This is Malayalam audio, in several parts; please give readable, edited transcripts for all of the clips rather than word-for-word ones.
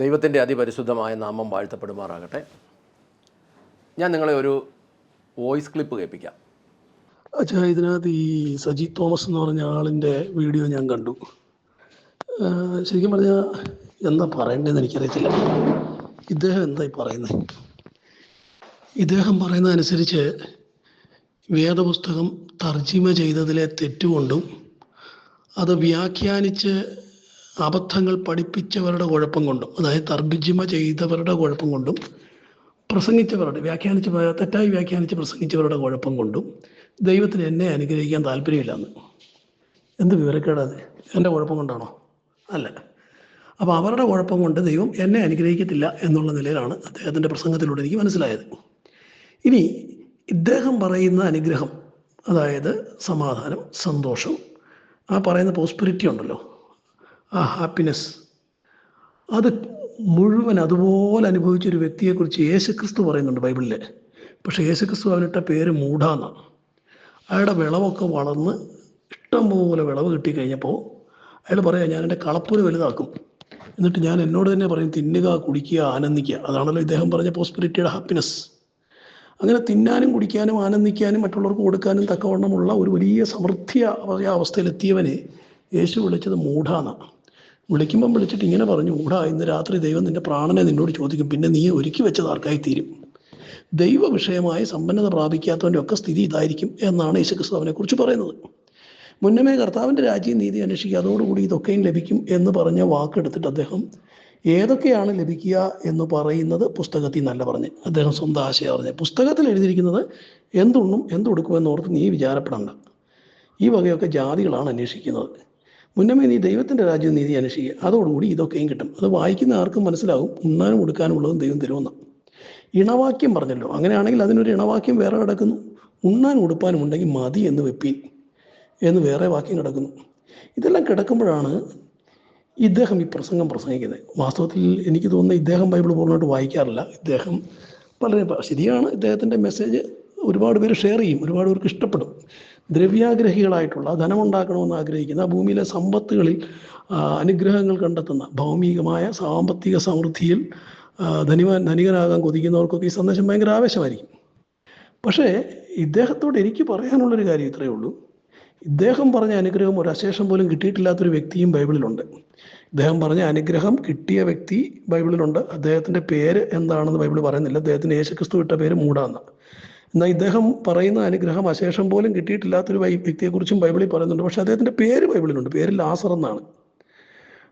ദൈവത്തിൻ്റെ അതിപരിശുദ്ധമായ നാമം വാഴ്ത്തപ്പെടുമാറാകട്ടെ. ഞാൻ നിങ്ങളെ ഒരു വോയിസ് ക്ലിപ്പ് കേൾപ്പിക്കാം. അച്ഛാ, ഇതിനകത്ത് ഈ സജി തോമസ് എന്ന് പറഞ്ഞ ആളിൻ്റെ വീഡിയോ ഞാൻ കണ്ടു. ശരിക്കും പറഞ്ഞാൽ എന്താ പറയേണ്ടതെന്ന് എനിക്കറിയത്തില്ല. ഇദ്ദേഹം എന്തായി പറയുന്നത്? ഇദ്ദേഹം പറയുന്നതനുസരിച്ച് വേദപുസ്തകം തർജിമ ചെയ്തതിലെ തെറ്റുകൊണ്ടും അത് വ്യാഖ്യാനിച്ച് അബദ്ധങ്ങൾ പഠിപ്പിച്ചവരുടെ കുഴപ്പം കൊണ്ടും, അതായത് തർജിമ ചെയ്തവരുടെ കുഴപ്പം കൊണ്ടും പ്രസംഗിച്ചവരുടെ തെറ്റായി വ്യാഖ്യാനിച്ച് പ്രസംഗിച്ചവരുടെ കുഴപ്പം കൊണ്ടും ദൈവത്തിന് എന്നെ അനുഗ്രഹിക്കാൻ താല്പര്യമില്ലെന്ന്. എന്ത് വിവരക്കേടാത്? എൻ്റെ കുഴപ്പം കൊണ്ടാണോ? അല്ല. അപ്പോൾ അവരുടെ കുഴപ്പം കൊണ്ട് ദൈവം എന്നെ അനുഗ്രഹിക്കത്തില്ല എന്നുള്ള നിലയിലാണ് അദ്ദേഹത്തിൻ്റെ പ്രസംഗത്തിലൂടെ എനിക്ക് മനസ്സിലായത്. ഇനി ഇദ്ദേഹം പറയുന്ന അനുഗ്രഹം, അതായത് സമാധാനം, സന്തോഷം, ആ പറയുന്ന പ്രോസ്പെരിറ്റി ഉണ്ടല്ലോ, ആ ഹാപ്പിനെസ്, അത് മുഴുവൻ അതുപോലെ അനുഭവിച്ചൊരു വ്യക്തിയെക്കുറിച്ച് യേശുക്രിസ്തു പറയുന്നുണ്ട് ബൈബിളിൽ. പക്ഷേ യേശുക്രിസ്തു അവനിട്ട പേര് മൂഢാന്നാണ്. അയാളുടെ വിളവൊക്കെ വളർന്ന് ഇഷ്ടംപോലെ വിളവ് കിട്ടിക്കഴിഞ്ഞപ്പോൾ അയാൾ പറയാം, ഞാൻ എൻ്റെ കളപ്പുര വലുതാക്കും, എന്നിട്ട് ഞാൻ എന്നോട് തന്നെ പറയും തിന്നുക, കുടിക്കുക, ആനന്ദിക്കുക. അതാണല്ലോ ഇദ്ദേഹം പറഞ്ഞ പ്രോസ്പെരിറ്റിയുടെ ഹാപ്പിനെസ്. അങ്ങനെ തിന്നാനും കുടിക്കാനും ആനന്ദിക്കാനും മറ്റുള്ളവർക്ക് കൊടുക്കാനും തക്കവണ്ണമുള്ള ഒരു വലിയ സമൃദ്ധിയ അവസ്ഥയിലെത്തിയവനെ യേശു വിളിച്ചത് മൂഢാന്നാണ്. വിളിച്ചിട്ട് ഇങ്ങനെ പറഞ്ഞു, മൂഢ, ഇന്ന് രാത്രി ദൈവം നിന്റെ പ്രാണനെ നിന്നോട് ചോദിക്കും, പിന്നെ നീ ഒരുക്കി വെച്ചത് ആർക്കായി തീരും? ദൈവ വിഷയമായി സമ്പന്നത പ്രാപിക്കാത്തവൻ്റെ ഒക്കെ സ്ഥിതി ഇതായിരിക്കും എന്നാണ് യേശുക്രിസ്തു അവനെക്കുറിച്ച് പറയുന്നത്. മുന്നമേ കർത്താവിൻ്റെ രാജ്യം നീതി അന്വേഷിക്കുക, അതോടുകൂടി ഇതൊക്കെയും ലഭിക്കും എന്ന് പറഞ്ഞ വാക്കെടുത്തിട്ട് അദ്ദേഹം ഏതൊക്കെയാണ് ലഭിക്കുക എന്ന് പറയുന്നത് പുസ്തകത്തിൽ നിന്നല്ല പറഞ്ഞ്, അദ്ദേഹം സ്വന്തം ആശയം പറഞ്ഞ്. പുസ്തകത്തിൽ എഴുതിയിരിക്കുന്നത് എന്തുണ്ണും എന്തുകൊടുക്കുമെന്ന് ഓർത്ത് നീ വിചാരപ്പെടണ്ട, ഈ വകയൊക്കെ ജാതികളാണ് അന്വേഷിക്കുന്നത്. മുന്നമേ നീ ദൈവത്തിൻ്റെ രാജ്യം നീതി അന്വേഷിക്കുക, അതോടുകൂടി ഇതൊക്കെയും കിട്ടും. അത് വായിക്കുന്ന ആർക്കും മനസ്സിലാവും ഉണ്ണാനും കൊടുക്കാനുള്ളതും ദൈവം തരുമെന്ന്. ഇണവാക്യം പറഞ്ഞല്ലോ, അങ്ങനെയാണെങ്കിൽ അതിനൊരു ഇണവാക്യം വേറെ കിടക്കുന്നു. ഉണ്ണാനും ഉടുപ്പാനും ഉണ്ടെങ്കിൽ മതി എന്ന് വെപ്പീൻ എന്ന് വേറെ വാക്യം കിടക്കുന്നു. ഇതെല്ലാം കിടക്കുമ്പോഴാണ് ഇദ്ദേഹം ഈ പ്രസംഗം പ്രസംഗിക്കുന്നത്. വാസ്തവത്തിൽ എനിക്ക് തോന്നുന്നത് ഇദ്ദേഹം ബൈബിൾ പൂർണ്ണമായിട്ട് വായിക്കാറില്ല. ഇദ്ദേഹം ശരിയാണ്, ഇദ്ദേഹത്തിൻ്റെ മെസ്സേജ് ഒരുപാട് പേര് ഷെയർ ചെയ്യും, ഒരുപാട് പേർക്ക് ഇഷ്ടപ്പെടും. ധനമുണ്ടാക്കണമെന്ന് ആഗ്രഹിക്കുന്ന, ഭൂമിയിലെ സമ്പത്തുകളിൽ അനുഗ്രഹങ്ങൾ കണ്ടെത്തുന്ന, ഭൗമികമായ സാമ്പത്തിക സമൃദ്ധിയിൽ ധനികനാകാൻ കൊതിക്കുന്നവർക്കൊക്കെ ഈ സന്ദേശം ഭയങ്കര ആവേശമായിരിക്കും. പക്ഷേ ഇദ്ദേഹത്തോട് എനിക്ക് പറയാനുള്ളൊരു കാര്യം ഇത്രയേ ഉള്ളൂ. ഇദ്ദേഹം പറഞ്ഞ അനുഗ്രഹം ഒരു അശേഷം പോലും കിട്ടിയിട്ടില്ലാത്തൊരു വ്യക്തിയും ബൈബിളിലുണ്ട്. ഇദ്ദേഹം പറഞ്ഞ അനുഗ്രഹം കിട്ടിയ വ്യക്തി ബൈബിളിലുണ്ട്. അദ്ദേഹത്തിൻ്റെ പേര് എന്താണെന്ന് ബൈബിൾ പറയുന്നില്ല. അദ്ദേഹത്തിന് യേശുക്രിസ്തു ഇട്ട പേര് മൂഢാന്ന്. എന്നാൽ ഇദ്ദേഹം പറയുന്ന അനുഗ്രഹം അശേഷം പോലും കിട്ടിയിട്ടില്ലാത്തൊരു വ്യക്തിയെക്കുറിച്ചും ബൈബിളിൽ പറയുന്നുണ്ട്. പക്ഷേ അദ്ദേഹത്തിൻ്റെ പേര് ബൈബിളിലുണ്ട്. പേര് ലാസർ എന്നാണ്.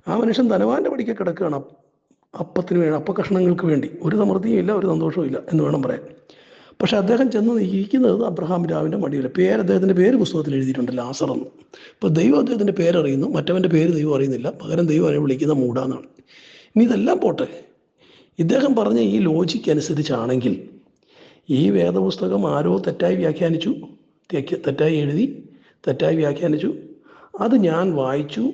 ആ മനുഷ്യൻ ധനവാന്റെ പടിക്ക് കിടക്കുകയാണ്, അപ്പത്തിന് വേണ്ടി, അപ്പക്കഷ്ണങ്ങൾക്ക് വേണ്ടി. ഒരു സമൃദ്ധിയും ഇല്ല, ഒരു സന്തോഷവും ഇല്ല എന്ന് വേണം പറയാൻ. പക്ഷെ അദ്ദേഹം ചെന്ന് ഇരിക്കുന്നത് അബ്രഹാം പിതാവിൻ്റെ മടിയിൽ. അദ്ദേഹത്തിൻ്റെ പേര് പുസ്തകത്തിൽ എഴുതിയിട്ടുണ്ട്, ലാസർ എന്ന്. ഇപ്പോൾ ദൈവം അദ്ദേഹത്തിൻ്റെ പേരറിയുന്നു, മറ്റവൻ്റെ പേര് ദൈവം അറിയുന്നില്ല. പകരം ദൈവം അവനെ വിളിക്കുന്ന മൂഢാന്നാണ്. ഇനി ഇതെല്ലാം പോട്ടെ, ഇദ്ദേഹം പറഞ്ഞ ഈ ലോജിക്ക് അനുസരിച്ചാണെങ്കിൽ ഈ വേദപുസ്തകം ആരോ തെറ്റായി വ്യാഖ്യാനിച്ചു, തെറ്റായി എഴുതി, തെറ്റായി വ്യാഖ്യാനിച്ചു. അത് ഞാൻ വായിച്ചു,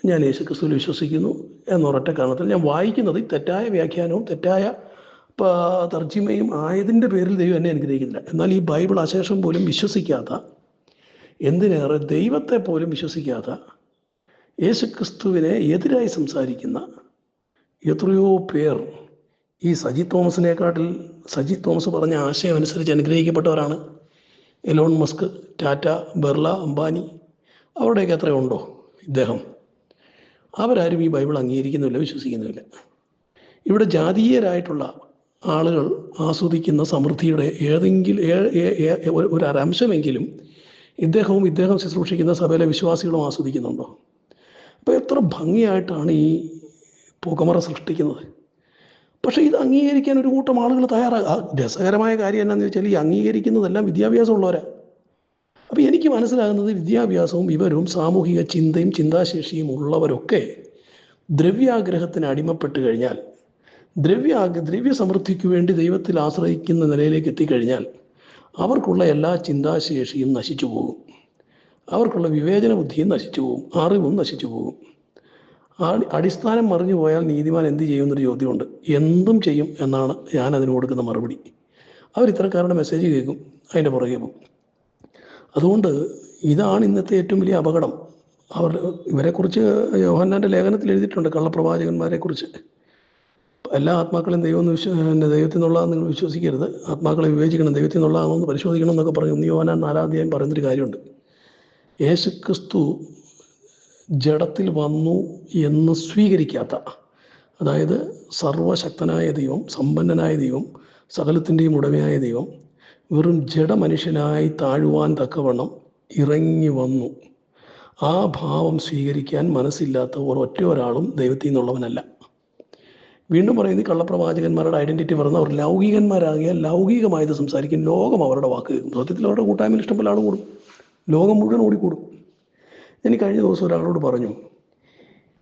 ഞാൻ യേശുക്രിസ്തുവിൽ വിശ്വസിക്കുന്നു എന്നൊരൊറ്റ കാരണത്തിൽ ഞാൻ വായിക്കുന്നത് തെറ്റായ വ്യാഖ്യാനവും തെറ്റായ തർജിമയും ആയതിൻ്റെ പേരിൽ ദൈവം എന്നെ അനുഗ്രഹിക്കുന്നില്ല. എന്നാൽ ഈ ബൈബിൾ അശേഷം പോലും വിശ്വസിക്കാത്ത, എന്തിനേറെ ദൈവത്തെ പോലും വിശ്വസിക്കാത്ത, യേശുക്രിസ്തുവിനെ എതിരായി സംസാരിക്കുന്ന എത്രയോ പേർ ഈ സജി തോമസ് പറഞ്ഞ ആശയം അനുസരിച്ച് അനുഗ്രഹിക്കപ്പെട്ടവരാണ്. എലോൺ മസ്ക്, ടാറ്റ, ബിർള, അംബാനി, അവരുടെയൊക്കെ എത്രയുണ്ടോ ഇദ്ദേഹം? അവരാരും ഈ ബൈബിൾ അംഗീകരിക്കുന്നില്ല, വിശ്വസിക്കുന്നില്ല. ഇവിടെ ജാതീയരായിട്ടുള്ള ആളുകൾ ആസ്വദിക്കുന്ന സമൃദ്ധിയുടെ ഒരംശമെങ്കിലും ഇദ്ദേഹം ശുശ്രൂഷിക്കുന്ന സഭയിലെ വിശ്വാസികളും ആസ്വദിക്കുന്നുണ്ടോ? അപ്പോൾ എത്ര ഭംഗിയായിട്ടാണ് ഈ പുകമറ സൃഷ്ടിക്കുന്നത്. പക്ഷേ ഇത് അംഗീകരിക്കാൻ ഒരു കൂട്ടം ആളുകൾ രസകരമായ കാര്യം എന്താണെന്ന് വെച്ചാൽ ഈ അംഗീകരിക്കുന്നതെല്ലാം വിദ്യാഭ്യാസമുള്ളവരാ. അപ്പോൾ എനിക്ക് മനസ്സിലാകുന്നത് വിദ്യാഭ്യാസവും വിവരവും സാമൂഹിക ചിന്തയും ചിന്താശേഷിയും ഉള്ളവരൊക്കെ ദ്രവ്യാഗ്രഹത്തിന് അടിമപ്പെട്ട് കഴിഞ്ഞാൽ, ദ്രവ്യ സമൃദ്ധിക്ക് വേണ്ടി ദൈവത്തിൽ ആശ്രയിക്കുന്ന നിലയിലേക്ക് എത്തിക്കഴിഞ്ഞാൽ അവർക്കുള്ള എല്ലാ ചിന്താശേഷിയും നശിച്ചു പോകും, അവർക്കുള്ള വിവേചന ബുദ്ധിയും നശിച്ചു പോകും, അറിവും നശിച്ചു പോകും. അടിസ്ഥാനം മറിഞ്ഞു പോയാൽ നീതിമാൻ എന്ത് ചെയ്യുമെന്നൊരു ചോദ്യമുണ്ട്. എന്തും ചെയ്യും എന്നാണ് ഞാൻ അതിന് കൊടുക്കുന്ന മറുപടി. ഇത്തരക്കാരുടെ മെസ്സേജ് കേൾക്കും, അതിൻ്റെ പുറകെ പോകും. അതുകൊണ്ട് ഇതാണ് ഇന്നത്തെ ഏറ്റവും വലിയ അപകടം. ഇവരെക്കുറിച്ച് യോഹന്നാൻ്റെ ലേഖനത്തിൽ എഴുതിയിട്ടുണ്ട്, കള്ളപ്രവാചകന്മാരെ കുറിച്ച്. എല്ലാ ആത്മാക്കളെയും ദൈവത്തിൽ നിന്നുള്ളതെന്ന് നിങ്ങൾ വിശ്വസിക്കരുത്. ആത്മാക്കളെ വിവേചിക്കണം, ദൈവത്തിൽ നിന്നുള്ളതാണെന്ന് പരിശോധിക്കണം എന്നൊക്കെ പറഞ്ഞു 1 യോഹന്നാൻ 4-ാം അധ്യായം പറയുന്നൊരു കാര്യമുണ്ട്. യേശുക്രിസ്തു ജഡത്തിൽ വന്നു എന്ന് സ്വീകരിക്കാത്ത, അതായത് സർവശക്തനായ ദൈവം, സമ്പന്നനായ ദൈവം, സകലത്തിൻ്റെയും ഉടമയായ ദൈവം വെറും ജഡമനുഷ്യനായി താഴുവാൻ തക്കവണ്ണം ഇറങ്ങി വന്നു. ആ ഭാവം സ്വീകരിക്കാൻ മനസ്സില്ലാത്ത ഒറ്റ ഒരാളും ദൈവത്തിൽ നിന്നുള്ളവനല്ല. വീണ്ടും പറയുന്നത്, കള്ളപ്രവാചകന്മാരുടെ ഐഡൻറ്റിറ്റി പറയുന്ന അവർ ലൗകികന്മാരാകിയാൽ ലൗകികമായത് സംസാരിക്കും, ലോകം അവരുടെ വാക്ക് കേൾക്കും. സത്യത്തിൽ അവരുടെ കൂട്ടായ്മയിൽ ഇഷ്ടംപോലെ ആൾ കൂടും, ലോകം മുഴുവൻ ഓടിക്കൂടും. ഞാൻ കഴിഞ്ഞ ദിവസം ഒരാളോട് പറഞ്ഞു,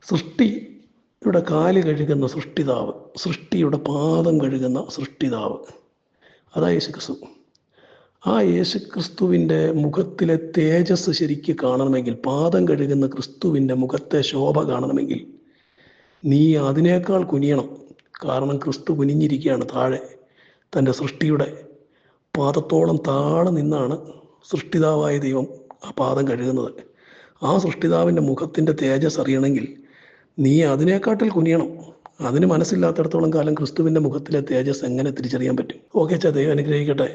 സൃഷ്ടിയുടെ കാല് കഴുകുന്ന സൃഷ്ടിതാവ്, സൃഷ്ടിയുടെ പാദം കഴുകുന്ന സൃഷ്ടിതാവ്, അതാ യേശുക്രിസ്തു. ആ യേശുക്രിസ്തുവിൻ്റെ മുഖത്തിലെ തേജസ് ശരിക്ക് കാണണമെങ്കിൽ, പാദം കഴുകുന്ന ക്രിസ്തുവിൻ്റെ മുഖത്തെ ശോഭ കാണണമെങ്കിൽ നീ അതിനേക്കാൾ കുനിയണം. കാരണം ക്രിസ്തു കുനിഞ്ഞിരിക്കുകയാണ് താഴെ, തൻ്റെ സൃഷ്ടിയുടെ പാദത്തോളം താഴെ നിന്നാണ് സൃഷ്ടിതാവായ ദൈവം ആ പാദം കഴുകുന്നത്. ആ സൃഷ്ടിതാവിൻ്റെ മുഖത്തിൻ്റെ തേജസ് അറിയണമെങ്കിൽ നീ അതിനേക്കാട്ടിൽ കുനിയണം. അതിന് മനസ്സില്ലാത്തിടത്തോളം കാലം ക്രിസ്തുവിൻ്റെ മുഖത്തിലെ തേജസ് എങ്ങനെ തിരിച്ചറിയാൻ പറ്റും? ഓക്കെ അച്ഛാ, ദൈവം അനുഗ്രഹിക്കട്ടെ.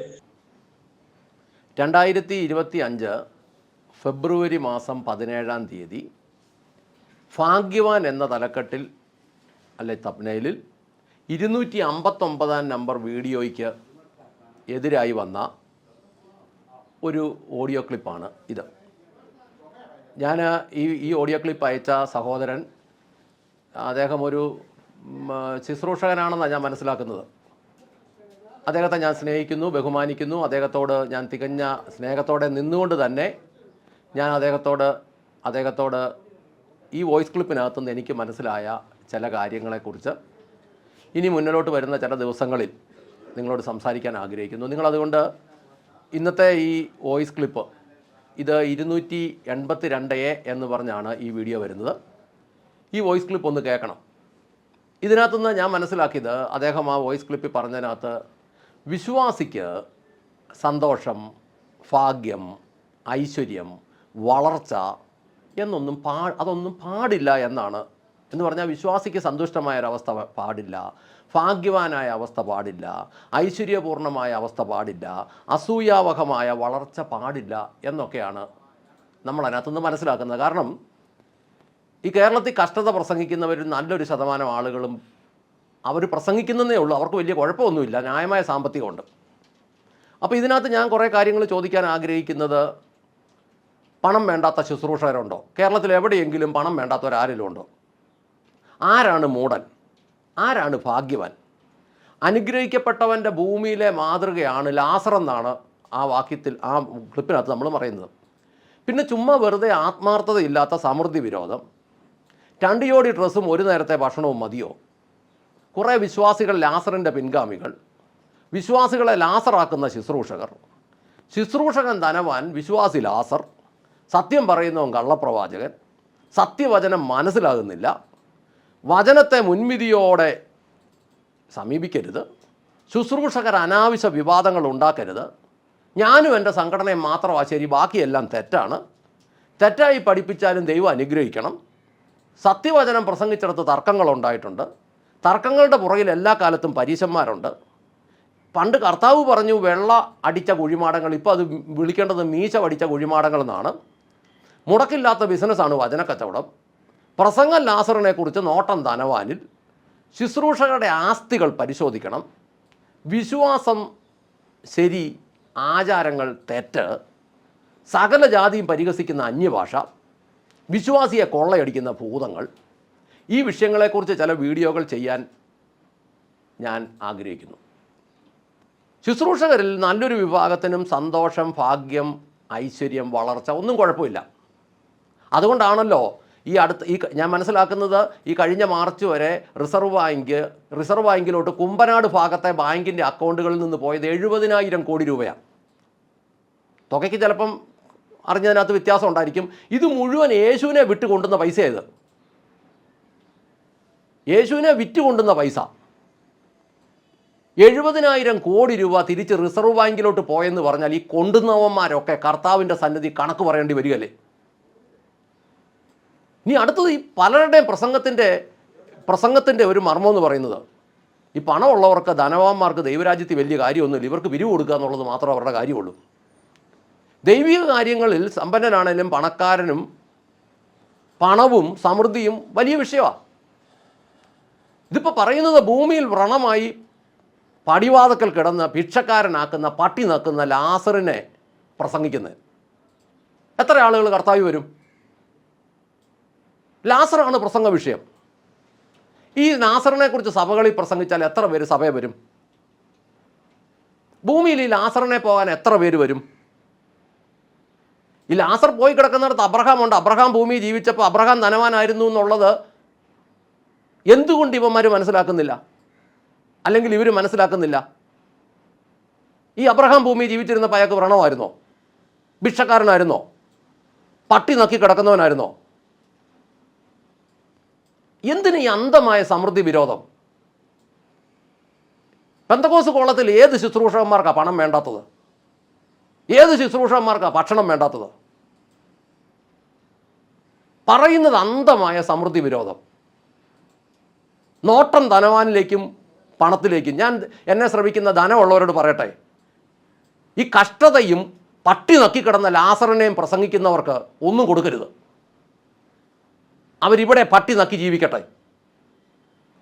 2025 ഫെബ്രുവരി മാസം 17-ാം തീയതി ഭാഗ്യവാൻ എന്ന തലക്കെട്ടിൽ തബ്നയിലിൽ 259-ാം നമ്പർ വീഡിയോയ്ക്ക് എതിരായി വന്ന ഒരു ഓഡിയോ ക്ലിപ്പാണ് ഇത്. ഞാൻ ഈ ഓഡിയോ ക്ലിപ്പ് അയച്ച സഹോദരൻ, അദ്ദേഹം ഒരു ശുശ്രൂഷകനാണെന്നാണ് ഞാൻ മനസ്സിലാക്കുന്നത്. അദ്ദേഹത്തെ ഞാൻ സ്നേഹിക്കുന്നു, ബഹുമാനിക്കുന്നു. അദ്ദേഹത്തോട് ഞാൻ തികഞ്ഞ സ്നേഹത്തോടെ നിന്നുകൊണ്ട് തന്നെ ഞാൻ അദ്ദേഹത്തോട് ഈ വോയിസ് ക്ലിപ്പിനകത്തുനിന്ന് എനിക്ക് മനസ്സിലായ ചില കാര്യങ്ങളെക്കുറിച്ച് ഇനി മുന്നിലോട്ട് വരുന്ന ചില ദിവസങ്ങളിൽ നിങ്ങളോട് സംസാരിക്കാൻ ആഗ്രഹിക്കുന്നു. നിങ്ങളതുകൊണ്ട് ഇന്നത്തെ ഈ വോയിസ് ക്ലിപ്പ്, ഇത് 282A എന്ന് പറഞ്ഞാണ് ഈ വീഡിയോ വരുന്നത്. ഈ വോയിസ് ക്ലിപ്പ് ഒന്ന് കേൾക്കണം. ഇതിനകത്തുനിന്ന് ഞാൻ മനസ്സിലാക്കിയത്, അദ്ദേഹം ആ വോയിസ് ക്ലിപ്പിൽ പറഞ്ഞതിനകത്ത് വിശ്വാസിക്ക് സന്തോഷം, ഭാഗ്യം, ഐശ്വര്യം, വളർച്ച എന്നൊന്നും അതൊന്നും പാടില്ല എന്നാണ്. എന്ന് പറഞ്ഞാൽ വിശ്വാസിക്ക് സന്തുഷ്ടമായൊരവസ്ഥ പാടില്ല, ഭാഗ്യവാനായ അവസ്ഥ പാടില്ല, ഐശ്വര്യപൂർണമായ അവസ്ഥ പാടില്ല, അസൂയാവഹമായ വളർച്ച പാടില്ല എന്നൊക്കെയാണ് നമ്മൾ അതിനകത്തുനിന്ന് മനസ്സിലാക്കുന്നത്. കാരണം ഈ കേരളത്തിൽ കഷ്ടത പ്രസംഗിക്കുന്നവർ നല്ലൊരു ശതമാനം ആളുകളും അവർ പ്രസംഗിക്കുന്നതേ ഉള്ളൂ, അവർക്ക് വലിയ കുഴപ്പമൊന്നുമില്ല, ന്യായമായ സാമ്പത്തികമുണ്ട്. അപ്പോൾ ഇതിനകത്ത് ഞാൻ കുറേ കാര്യങ്ങൾ ചോദിക്കാൻ ആഗ്രഹിക്കുന്നത്, പണം വേണ്ടാത്ത ശുശ്രൂഷകരുണ്ടോ? കേരളത്തിൽ എവിടെയെങ്കിലും പണം വേണ്ടാത്തവരാരെങ്കിലും ഉണ്ടോ? ആരാണ് മൂടൻ? ആരാണ് ഭാഗ്യവാൻ? അനുഗ്രഹിക്കപ്പെട്ടവൻ്റെ ഭൂമിയിലെ മാതൃകയാണ് ലാസർ എന്നാണ് ആ വാക്യത്തിൽ, ആ ക്ലിപ്പിനകത്ത് നമ്മൾ പറയുന്നത്. പിന്നെ ചുമ്മാ വെറുതെ ആത്മാർത്ഥതയില്ലാത്ത സമൃദ്ധി വിരോധം, 2 ജോഡി ഡ്രസ്സും ഒരു നേരത്തെ ഭക്ഷണവും മതിയോ? കുറേ വിശ്വാസികൾ ലാസറിൻ്റെ പിൻഗാമികൾ, വിശ്വാസികളെ ലാസറാക്കുന്ന ശുശ്രൂഷകർ, ശുശ്രൂഷകൻ ധനവാൻ, വിശ്വാസി ലാസർ, സത്യം പറയുന്നവൻ കള്ളപ്രവാചകൻ, സത്യവചനം മനസ്സിലാകുന്നില്ല, വചനത്തെ മുൻവിധിയോടെ സമീപിക്കരുത്, ശുശ്രൂഷകർ അനാവശ്യ വിവാദങ്ങൾ ഉണ്ടാക്കരുത്, ഞാനും എൻ്റെ സംഘടനയും മാത്രമാണ് ശരി, ബാക്കിയെല്ലാം തെറ്റാണ്, തെറ്റായി പഠിപ്പിച്ചാലും ദൈവം അനുഗ്രഹിക്കണം, സത്യവചനം പ്രസംഗിച്ചിടത്ത് തർക്കങ്ങളുണ്ടായിട്ടുണ്ട്, തർക്കങ്ങളുടെ പുറകിൽ എല്ലാ കാലത്തും പരീശന്മാരുണ്ട്, പണ്ട് കർത്താവ് പറഞ്ഞു വെള്ള അടിച്ച കുഴിമാടങ്ങൾ, ഇപ്പോൾ അത് വിളിക്കേണ്ടത് മീശ വടിച്ച കുഴിമാടങ്ങൾ എന്നാണ്, മുടക്കില്ലാത്ത ബിസിനസ്സാണ് വചനക്കച്ചവടം, പ്രസംഗം ലാസറിനെക്കുറിച്ച് നോട്ടം ധനവാനിൽ, ശുശ്രൂഷകരുടെ ആസ്തികൾ പരിശോധിക്കണം, വിശ്വാസം ശരി, ആചാരങ്ങൾ തെറ്റ്, സകല ജാതിയും പരിഹസിക്കുന്ന അന്യഭാഷ, വിശ്വാസിയെ കൊള്ളയടിക്കുന്ന ഭൂതങ്ങൾ, ഈ വിഷയങ്ങളെക്കുറിച്ച് ചില വീഡിയോകൾ ചെയ്യാൻ ഞാൻ ആഗ്രഹിക്കുന്നു. ശുശ്രൂഷകരിൽ നല്ലൊരു വിഭാഗത്തിനും സന്തോഷം, ഭാഗ്യം, ഐശ്വര്യം, വളർച്ച ഒന്നും കുഴപ്പമില്ല. അതുകൊണ്ടാണല്ലോ ഞാൻ മനസ്സിലാക്കുന്നത്, ഈ കഴിഞ്ഞ മാർച്ച് വരെ റിസർവ് ബാങ്കിലോട്ട് കുമ്പനാട് ഭാഗത്തെ ബാങ്കിൻ്റെ അക്കൗണ്ടുകളിൽ നിന്ന് പോയത് 70,000 കോടി രൂപയാണ്. തുകയ്ക്ക് ചിലപ്പം അറിഞ്ഞതിനകത്ത് വ്യത്യാസം ഉണ്ടായിരിക്കും. ഇത് മുഴുവൻ യേശുവിനെ വിറ്റ് കൊണ്ടുവന്ന പൈസയത്, യേശുവിനെ വിറ്റ് കൊണ്ടുവന്ന പൈസ. 70,000 കോടി രൂപ തിരിച്ച് റിസർവ് ബാങ്കിലോട്ട് പോയെന്ന് പറഞ്ഞാൽ ഈ കൊണ്ടുവന്നവന്മാരൊക്കെ കർത്താവിൻ്റെ സന്നിധി കണക്ക് പറയേണ്ടി വരികയല്ലേ? ഇനി അടുത്തത് ഈ പലരുടെയും പ്രസംഗത്തിൻ്റെ ഒരു മർമ്മം എന്ന് പറയുന്നത്, ഈ പണമുള്ളവർക്ക്, ധനവാന്മാർക്ക് ദൈവരാജ്യത്തിൽ വലിയ കാര്യമൊന്നുമില്ല. ഇവർക്ക് പിരിവ് കൊടുക്കുക എന്നുള്ളത് മാത്രമേ അവരുടെ കാര്യമുള്ളൂ. ദൈവിക കാര്യങ്ങളിൽ സമ്പന്നനാണേലും പണക്കാരനും പണവും സമൃദ്ധിയും വലിയ വിഷയമാണ്. ഇതിപ്പോൾ പറയുന്നത് ഭൂമിയിൽ വ്രണമായി പടിവാതക്കൽ കിടന്ന് ഭിക്ഷക്കാരനാക്കുന്ന, പട്ടി നക്കുന്ന ലാസറിനെ പ്രസംഗിക്കുന്നത്. എത്ര ആളുകൾ കർത്താവ് വരും? ലാസറാണ് പ്രസംഗ വിഷയം. ഈ ലാസറിനെ കുറിച്ച് സഭകളിൽ പ്രസംഗിച്ചാൽ എത്ര പേര് സഭയിൽ വരും? ഭൂമിയിൽ ഈ ലാസറിനെ പോകാൻ എത്ര പേര് വരും? ഈ ലാസർ പോയി കിടക്കുന്നിടത്ത് അബ്രഹാം ഉണ്ട്. അബ്രഹാം ഭൂമിയിൽ ജീവിച്ചപ്പോൾ അബ്രഹാം ധനവാനായിരുന്നു എന്നുള്ളത് എന്തുകൊണ്ട് ഇവന്മാർ മനസ്സിലാക്കുന്നില്ല? അല്ലെങ്കിൽ ഇവർ മനസ്സിലാക്കുന്നില്ല? ഈ അബ്രഹാം ഭൂമിയിൽ ജീവിച്ചിരുന്നപ്പോൾ അയാൾക്ക് വ്രണമായിരുന്നോ? ഭിക്ഷക്കാരനായിരുന്നോ? പട്ടി നക്കി കിടക്കുന്നവനായിരുന്നോ? എന്തിന് ഈ അന്ധമായ സമൃദ്ധി വിരോധം? പെന്തക്കോസ്ത് കോളത്തിൽ ഏത് ശുശ്രൂഷകന്മാർക്കാണ് പണം വേണ്ടാത്തത്? ഏത് ശുശ്രൂഷകന്മാർക്കാണ് ഭക്ഷണം വേണ്ടാത്തത്? പറയുന്നത് അന്ധമായ സമൃദ്ധി വിരോധം. നോട്ടം ധനവാനിലേക്കും പണത്തിലേക്കും. ഞാൻ എന്നെ ശ്രമിക്കുന്ന ധനമുള്ളവരോട് പറയട്ടെ, ഈ കഷ്ടതയും പട്ടി നക്കിക്കിടന്ന ലാസറിനെയും പ്രസംഗിക്കുന്നവർക്ക് ഒന്നും കൊടുക്കരുത്. അവരിവിടെ പട്ടി നക്കി ജീവിക്കട്ടെ.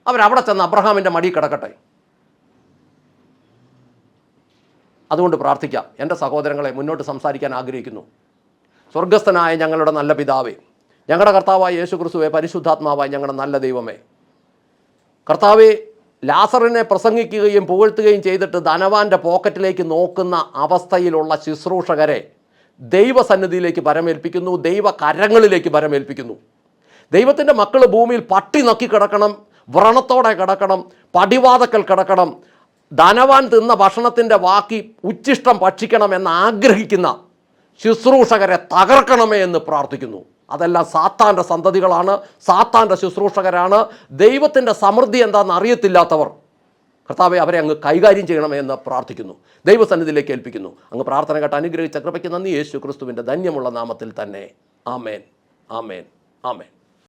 അവരവിടെ ചെന്ന് അബ്രഹാമിൻ്റെ മടി കിടക്കട്ടെ. അതുകൊണ്ട് പ്രാർത്ഥിക്കാം. എൻ്റെ സഹോദരങ്ങളെ, മുന്നോട്ട് സംസാരിക്കാൻ ആഗ്രഹിക്കുന്നു. സ്വർഗസ്ഥനായ ഞങ്ങളുടെ നല്ല പിതാവേ, ഞങ്ങളുടെ കർത്താവായ യേശു ക്രിസ്തുവേ, പരിശുദ്ധാത്മാവായ ഞങ്ങളുടെ നല്ല ദൈവമേ, കർത്താവേ, ലാസറിനെ പ്രസംഗിക്കുകയും പുകഴ്ത്തുകയും ചെയ്തിട്ട് ധനവാന്റെ പോക്കറ്റിലേക്ക് നോക്കുന്ന അവസ്ഥയിലുള്ള ശുശ്രൂഷകരെ ദൈവസന്നിധിയിലേക്ക് പരമേൽപ്പിക്കുന്നു, ദൈവ കരങ്ങളിലേക്ക് പരമേൽപ്പിക്കുന്നു. ദൈവത്തിൻ്റെ മക്കൾ ഭൂമിയിൽ പട്ടി നക്കി കിടക്കണം, വ്രണത്തോടെ കിടക്കണം, പടിവാതക്കൽ കിടക്കണം, ധനവാൻ തിന്ന ഭക്ഷണത്തിൻ്റെ ബാക്കി ഉച്ഛിഷ്ടം ഭക്ഷിക്കണം എന്ന് ആഗ്രഹിക്കുന്ന ശുശ്രൂഷകരെ തകർക്കണമേ എന്ന് പ്രാർത്ഥിക്കുന്നു. അതെല്ലാം സാത്താൻ്റെ സന്തതികളാണ്, സാത്താൻ്റെ ശുശ്രൂഷകരാണ്. ദൈവത്തിൻ്റെ സമൃദ്ധി എന്താണെന്ന് അറിയത്തില്ലാത്തവർ, കർത്താവെ, അവരെ അങ്ങ് കൈകാര്യം ചെയ്യണമേ എന്ന് പ്രാർത്ഥിക്കുന്നു. ദൈവസന്നിധിയിലേക്ക് ഏൽപ്പിക്കുന്നു. അങ്ങ് പ്രാർത്ഥന കേട്ട് അനുഗ്രഹിച്ച കൃപയ്ക്ക് നന്ദി. യേശു ക്രിസ്തുവിൻ്റെ ധന്യമുള്ള നാമത്തിൽ തന്നെ. ആമേൻ, ആമേൻ, ആമേൻ.